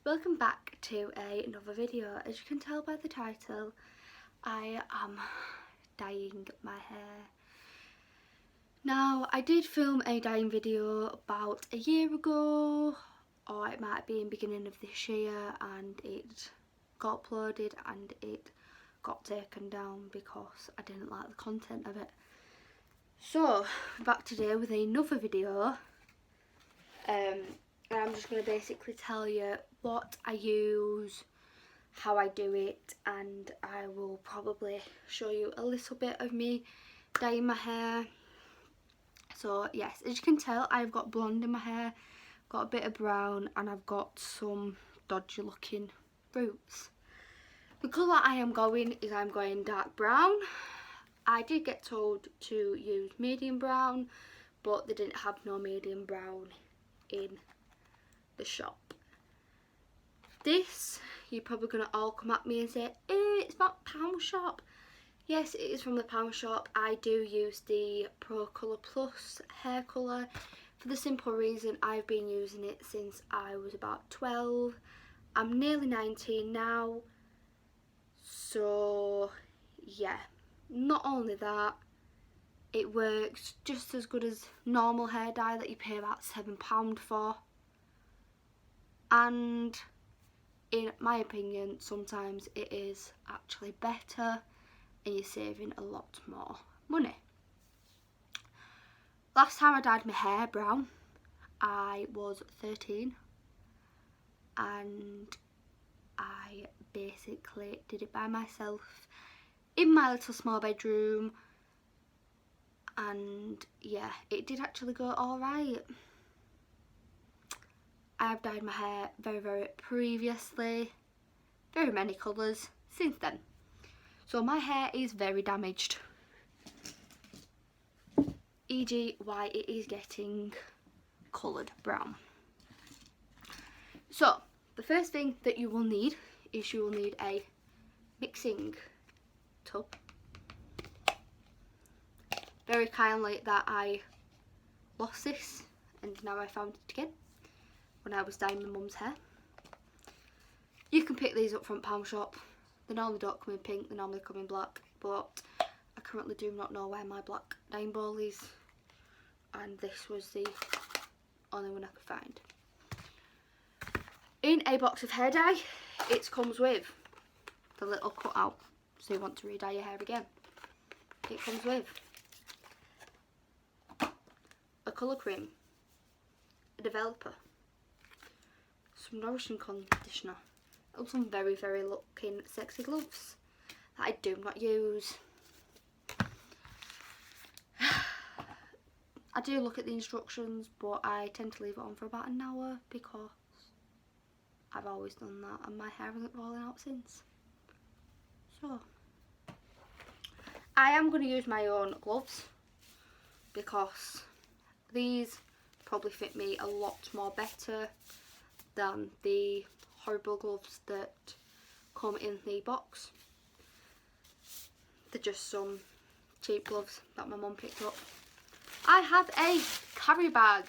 Welcome back to another video. As you can tell by the title, I am dyeing my hair. Now, I did film a dyeing video about a year ago, or it might be in the beginning of this year, and it got uploaded and it got taken down because I didn't like the content of it. So, back today with another video. And I'm just going to basically tell you what I use, how I do it, and I will probably show you a little bit of me dyeing my hair. So yes, as you can tell, I've got blonde in my hair, got a bit of brown, and I've got some dodgy looking roots. The colour I am going is I'm going dark brown. I did get told to use medium brown, but they didn't have no medium brown in the shop. This, you're probably going to all come at me and say, it's not Pound Shop. Yes, it is from the Pound Shop. I do use the Pro Colour Plus hair colour for the simple reason I've been using it since I was about 12. I'm nearly 19 now, so yeah. Not only that, it works just as good as normal hair dye that you pay about £7 for. And in my opinion, sometimes it is actually better and you're saving a lot more money. Last time I dyed my hair brown, I was 13 and I basically did it by myself in my little small bedroom, and yeah, it did actually go alright. I have dyed my hair very previously, very many colours since then. So my hair is very damaged, e.g. why it is getting coloured brown. So the first thing that you will need is you will need a mixing tub. Very kindly that I lost this and now I found it again when I was dyeing my mum's hair. You can pick these up from Pound Shop. They normally don't come in pink, they normally come in black, but I currently do not know where my black dyeing ball is, and this was the only one I could find. In a box of hair dye, it comes with the little cutout, so you want to re-dye your hair again. It comes with a colour cream, a developer, some nourishing conditioner, and some very looking sexy gloves that I do not use. I do look at the instructions, but I tend to leave it on for about an hour because I've always done that and my hair hasn't fallen out since. So I am going to use my own gloves because these probably fit me a lot more better than the horrible gloves that come in the box. They're just some cheap gloves that my mum picked up. I have a carry bag.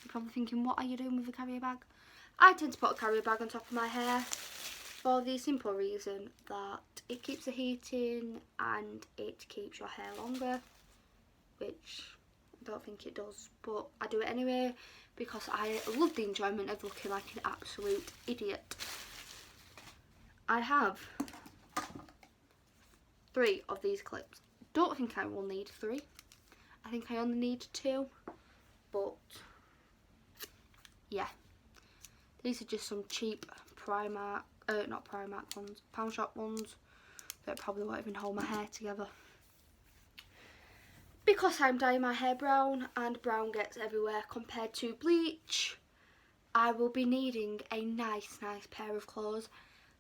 You're probably thinking, what are you doing with a carrier bag? I tend to put a carrier bag on top of my hair for the simple reason that it keeps the heat in and it keeps your hair longer, which I don't think it does, but I do it anyway because I love the enjoyment of looking like an absolute idiot. I have 3 of these clips. Don't think I will need 3. I think I only need 2, but yeah. These are just some cheap Primark, not Primark ones, Pound Shop ones that probably won't even hold my hair together. Because I'm dyeing my hair brown and brown gets everywhere compared to bleach, I will be needing a nice pair of clothes.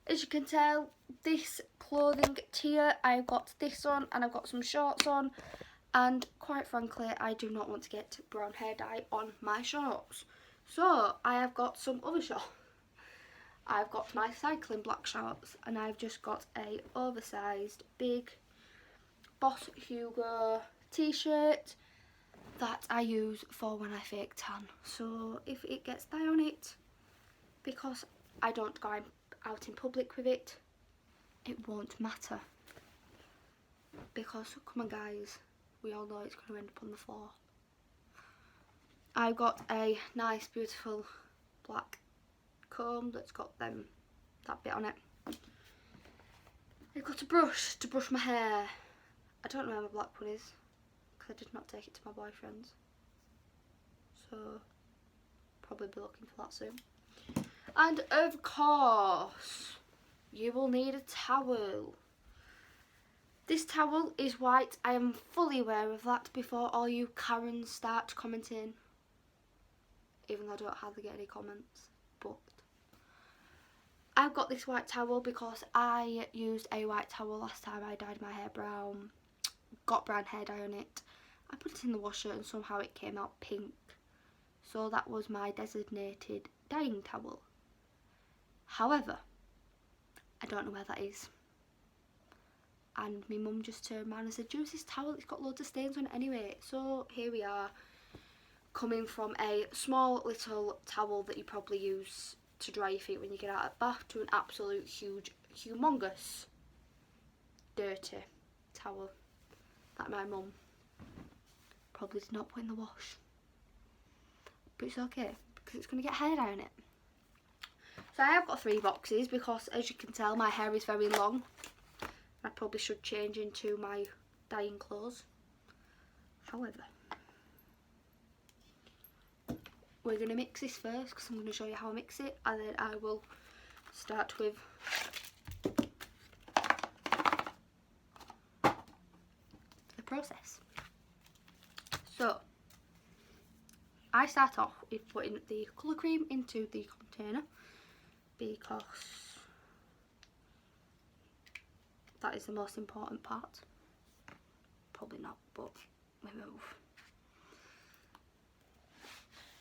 As you can tell, this clothing tier, I've got this on and I've got some shorts on, and quite frankly I do not want to get brown hair dye on my shorts. So I have got some other shorts. I've got my cycling black shorts and I've just got a oversized big Boss Hugo t-shirt that I use for when I fake tan. So if it gets dye on it, because I don't go out in public with it, it won't matter. Because, come on guys, we all know it's going to end up on the floor. I've got a nice, beautiful black comb that's got that bit on it. I've got a brush to brush my hair. I don't know where my black one is, because I did not take it to my boyfriend's. So, probably be looking for that soon. And of course, you will need a towel. This towel is white. I am fully aware of that before all you Karens start commenting. Even though I don't hardly get any comments. But I've got this white towel because I used a white towel last time I dyed my hair brown. Got brown hair dye on it. I put it in the washer and somehow it came out pink. So that was my designated dyeing towel. However, I don't know where that is. And my mum just turned around and said, use this towel, it's got loads of stains on it anyway. So here we are, coming from a small little towel that you probably use to dry your feet when you get out of the bath to an absolute huge, humongous, dirty towel that my mum probably did not put in the wash. But it's okay, because it's going to get hair dye on it. So I have got 3 boxes because, as you can tell, my hair is very long. I probably should change into my dyeing clothes. However, we're going to mix this first because I'm going to show you how I mix it, and then I will start with the process. So, I start off with putting the colour cream into the container because that is the most important part. Probably not, but we move.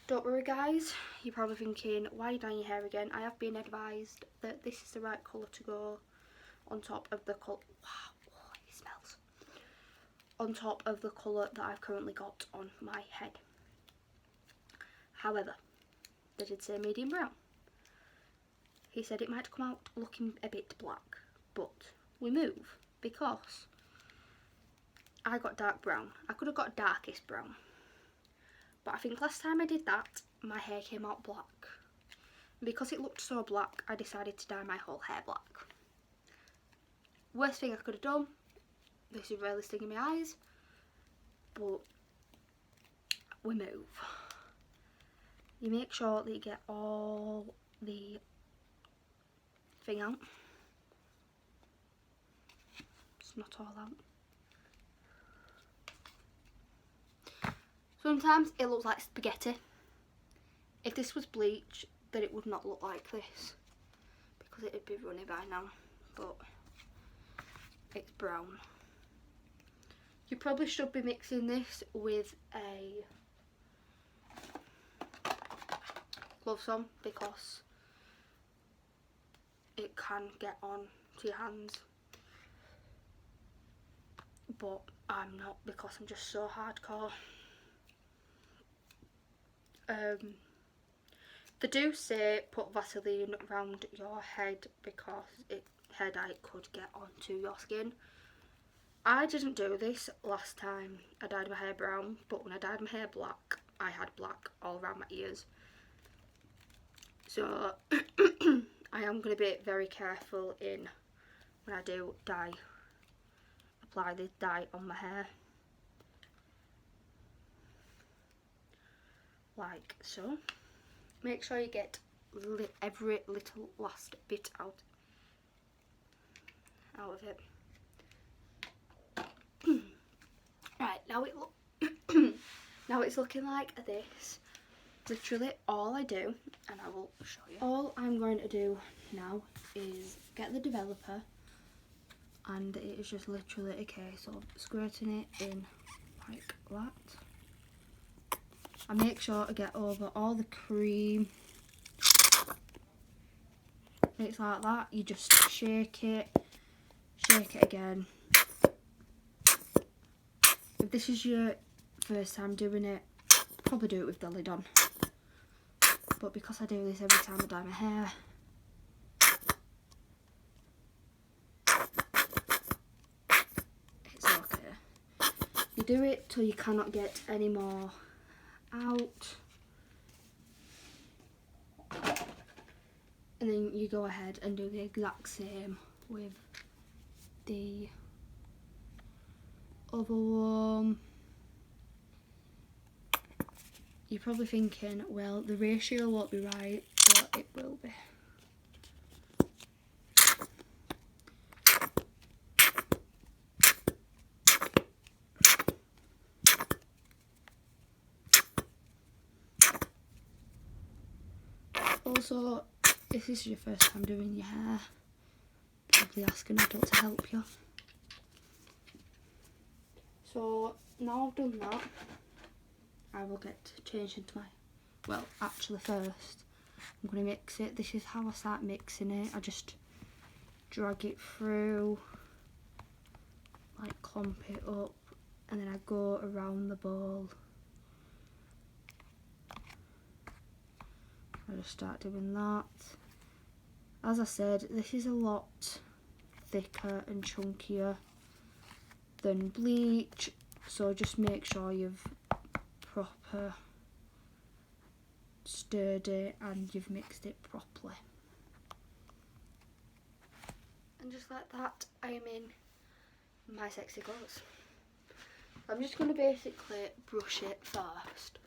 Don't worry guys, you're probably thinking, why are you dyeing your hair again? I have been advised that this is the right colour to go on top of the colour. Wow, oh, it smells. On top of the colour that I've currently got on my head. However, they did say medium brown. He said it might come out looking a bit black, but we move because I got dark brown. I could have got darkest brown, but I think last time I did that my hair came out black. Because it looked so black, I decided to dye my whole hair black. Worst thing I could have done, this is really stinging my eyes, but we move. You make sure that you get all the thing out. It's not all out. Sometimes it looks like spaghetti. If this was bleach, then it would not look like this because it would be runny by now, but it's brown. You probably should be mixing this with a gloves on because it can get on to your hands, but I'm not because I'm just so hardcore. They do say put Vaseline around your head because hair dye could get onto your skin. I didn't do this last time I dyed my hair brown, but when I dyed my hair black, I had black all around my ears. So I am going to be very careful in when I do apply the dye on my hair. Like so. Make sure you get every little last bit out of it. Right, now now it's looking like this. Literally all I do, and I will show you. All I'm going to do now is get the developer, and it is just literally a case of squirting it in like that. I make sure to get over all the cream. It's like that. You just shake it again. If this is your first time doing it, probably do it with the lid on. But because I do this every time I dye my hair, do it till you cannot get any more out. And then you go ahead and do the exact same with the other one. You're probably thinking, well, the ratio won't be right, but it will be. Also, if this is your first time doing your hair, probably ask an adult to help you. So now I've done that, I will get changed into my, well, actually first I'm going to mix it. This is how I start mixing it. I just drag it through, like clump it up, and then I go around the bowl. I just start doing that. As I said, this is a lot thicker and chunkier than bleach, so just make sure you've proper stirred it and you've mixed it properly. And just like that, I am in my sexy clothes. I'm just going to basically brush it first.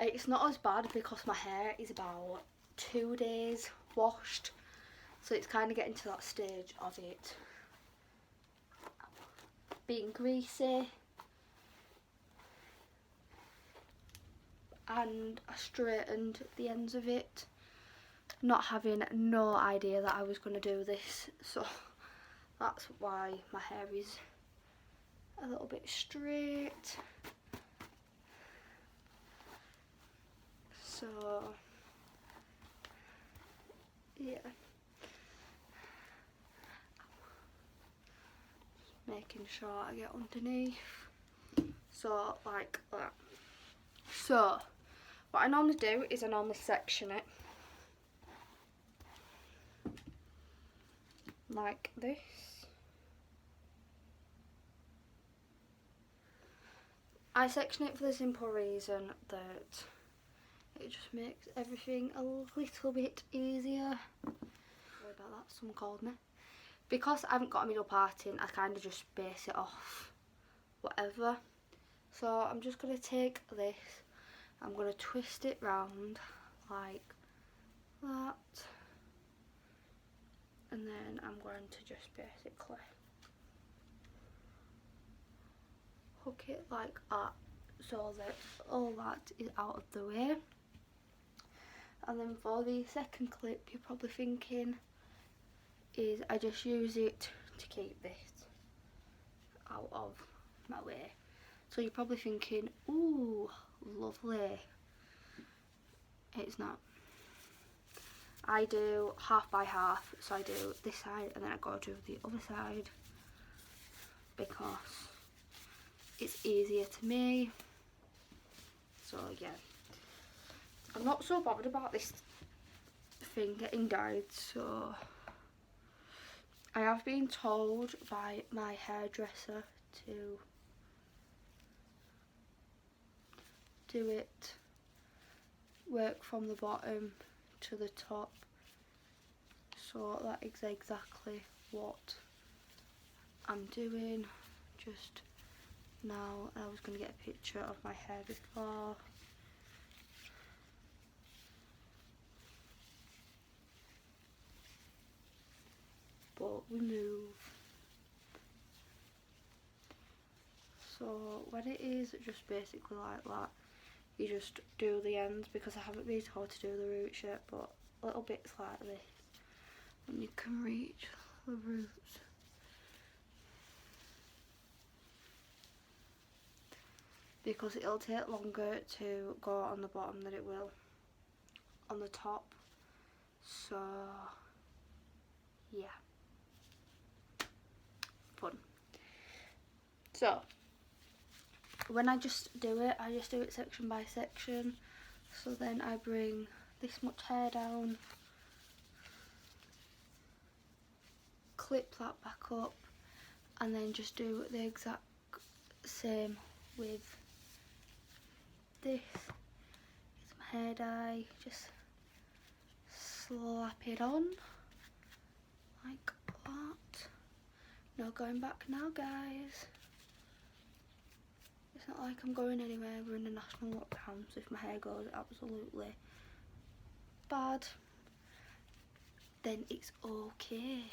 It's not as bad because my hair is about 2 days washed, so it's kind of getting to that stage of it being greasy. And I straightened the ends of it, not having no idea that I was going to do this, so that's why my hair is a little bit straight. So yeah, making sure I get underneath, so like that. So what I normally do is I normally section it like this. I section it for the simple reason that it just makes everything a little bit easier. Sorry about that, someone called me. Because I haven't got a middle part in, I kind of just base it off whatever. So I'm just going to take this, I'm going to twist it round like that, and then I'm going to just basically hook it like that so that all that is out of the way. And then for the second clip, you're probably thinking is I just use it to keep this out of my way. So you're probably thinking, ooh, lovely. It's not. I do half by half, so I do this side and then I go to the other side because it's easier to me. So yeah, I'm not so bothered about this thing getting dyed. So I have been told by my hairdresser to do it, work from the bottom to the top, so that is exactly what I'm doing. Just now, I was going to get a picture of my hair before. But we move. So when it is just basically like that, you just do the ends, because I haven't been told to do the roots yet, but little bits like this, and you can reach the roots. Because it'll take longer to go on the bottom than it will on the top. So yeah, fun. So when I just do it, I just do it section by section. So then I bring this much hair down, clip that back up, and then just do the exact same with this. It's my hair dye, just slap it on like that. No going back now, guys. It's not like I'm going anywhere. We're in a national lockdown, so if my hair goes absolutely bad, then it's okay.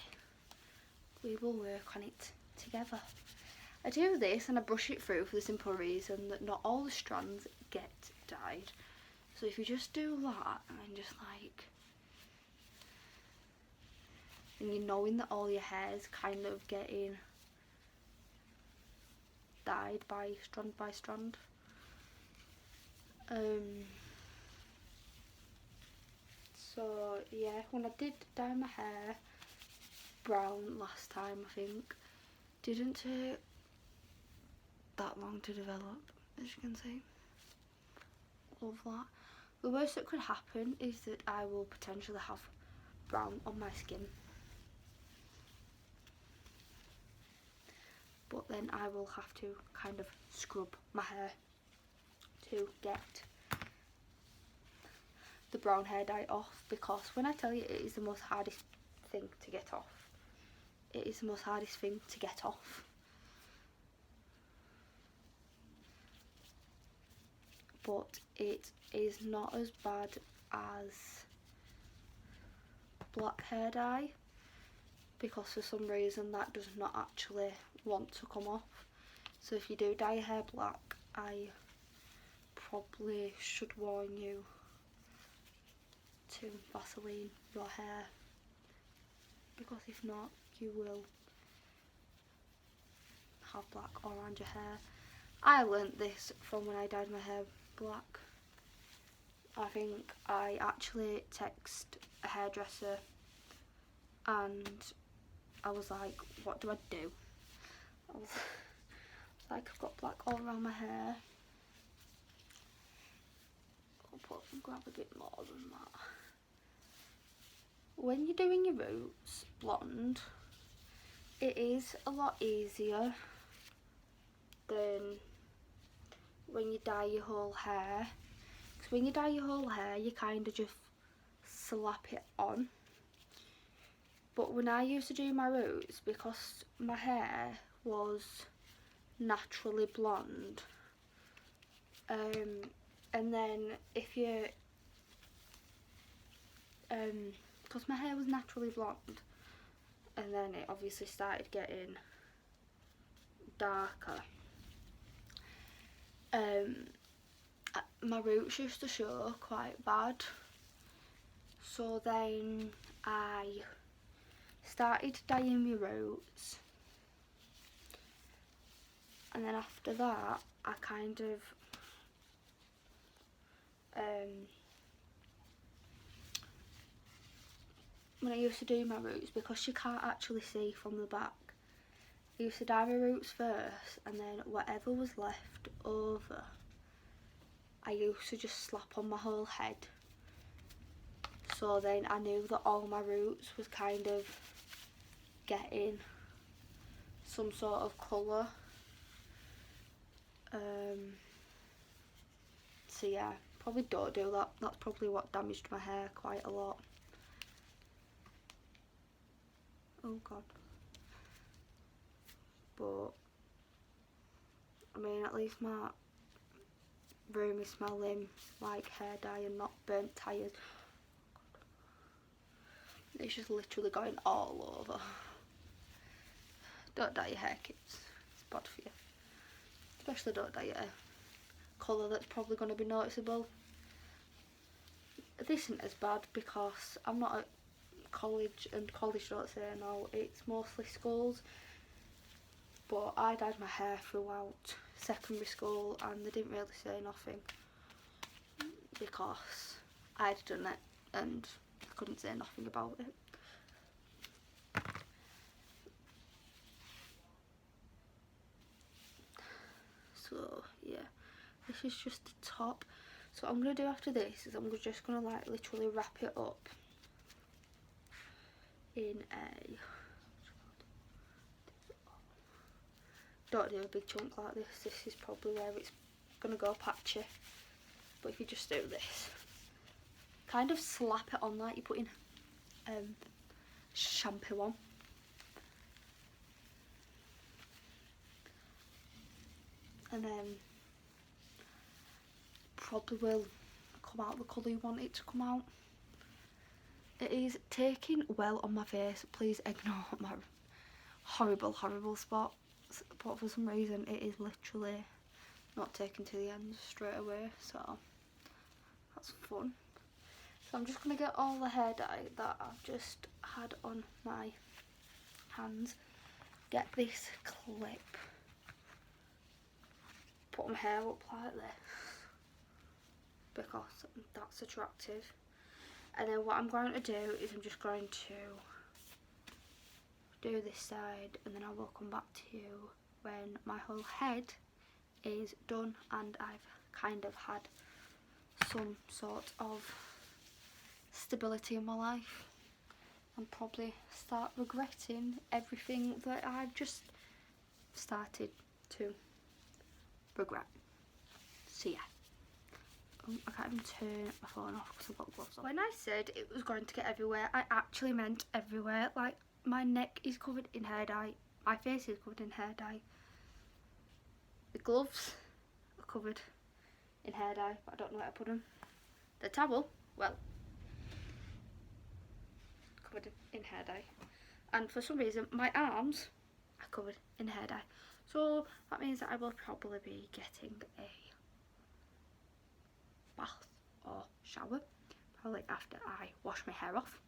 We will work on it together. I do this and I brush it through for the simple reason that not all the strands get dyed. So if you just do that and just like, and you're knowing that all your hair's kind of getting dyed by strand. So yeah, when I did dye my hair brown last time, I think, didn't take that long to develop, as you can see. Love that. The worst that could happen is that I will potentially have brown on my skin, but then I will have to kind of scrub my hair to get the brown hair dye off, because when I tell you it is the most hardest thing to get off, it is the most hardest thing to get off. But it is not as bad as black hair dye, because for some reason that does not actually want to come off. So if you do dye your hair black, I probably should warn you to Vaseline your hair, because if not, you will have black or orange hair. I learnt this from when I dyed my hair black. I think I actually texted a hairdresser and I was like, what do I do? I was like, I've got black all around my hair. I'll grab a bit more than that. When you're doing your roots blonde, it is a lot easier than when you dye your whole hair. Because when you dye your whole hair, you kind of just slap it on. But when I used to do my roots, because my hair was naturally blonde, and then if you, because my hair was naturally blonde, and then it obviously started getting darker, my roots used to show quite bad. So then I started dyeing my roots, and then after that I kind of when I used to do my roots, because you can't actually see from the back, I used to dye my roots first, and then whatever was left over I used to just slap on my whole head. So then I knew that all my roots was kind of getting some sort of colour. So yeah, probably don't do that. That's probably what damaged my hair quite a lot. Oh god. But I mean, at least my room is smelling like hair dye and not burnt tyres. It's just literally going all over. Don't dye your hair, kids. It's bad for you. Especially don't dye your colour that's probably going to be noticeable. This isn't as bad because I'm not at college, and college don't say no, it's mostly schools. But I dyed my hair throughout secondary school and they didn't really say nothing, because I'd done it and I couldn't say nothing about it. So yeah, this is just the top. So what I'm going to do after this is I'm just going to like literally wrap it up in a don't do a big chunk like this. This is probably where it's going to go patchy. But if you just do this, kind of slap it on like you're putting shampoo on. And then probably will come out the colour you want it to come out. It is taking well on my face. Please ignore my horrible spots. But for some reason it is literally not taken to the end straight away. So that's fun. So I'm just going to get all the hair dye that I've just had on my hands. Get this clip. Put my hair up like this. Because that's attractive. And then what I'm going to do is I'm just going to do this side, and then I will come back to you when my whole head is done and I've kind of had some sort of stability in my life, and probably start regretting everything that I've just started to regret. So yeah. I can't even turn my phone off because I've got gloves on. When I said it was going to get everywhere, I actually meant everywhere. Like, my neck is covered in hair dye, my face is covered in hair dye, the gloves are covered in hair dye, but I don't know where to put them. The towel, well, covered in hair dye, and for some reason my arms are covered in hair dye. So that means that I will probably be getting a bath or shower, probably after I wash my hair off.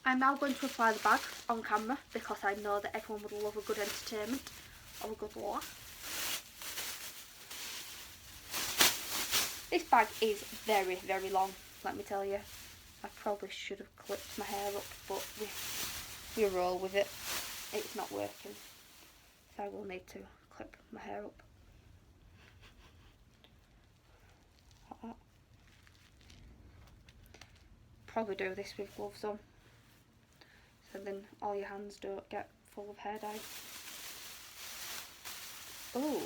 I'm now going to apply the bag on camera because I know that everyone would love a good entertainment or a good laugh. This bag is very long, let me tell you. I probably should have clipped my hair up, but we roll with it. It's not working, so I will need to clip my hair up. Like that. Probably do this with gloves on, so then all your hands don't get full of hair dye. Oh,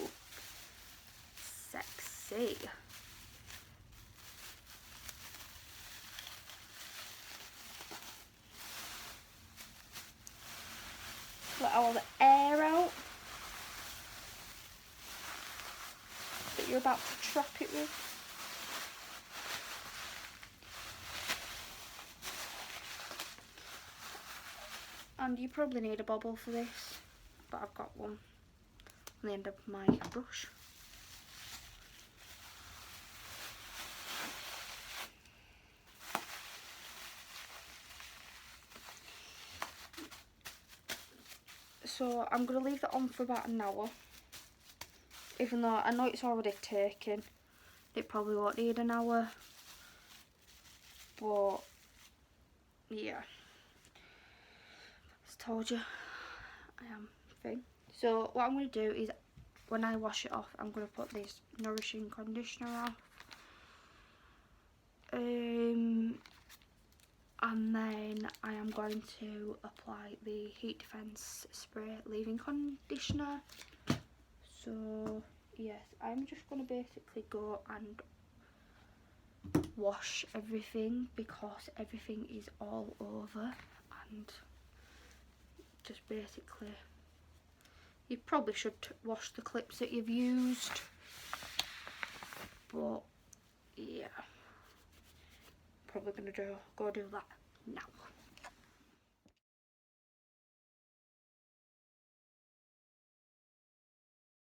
sexy. Let all the air out that you're about to trap it with. And you probably need a bobble for this, but I've got one on the end of my brush. So I'm going to leave that on for about an hour, even though I know it's already taken. It probably won't need an hour, but yeah, as told you, I am thing. So what I'm going to do is, when I wash it off, I'm going to put this nourishing conditioner off, and then I am going to apply the Heat Defence Spray Leave-In Conditioner. So yes, I'm just going to basically go and wash everything because everything is all over, and just basically, you probably should wash the clips that you've used, but yeah, probably going to go do that now.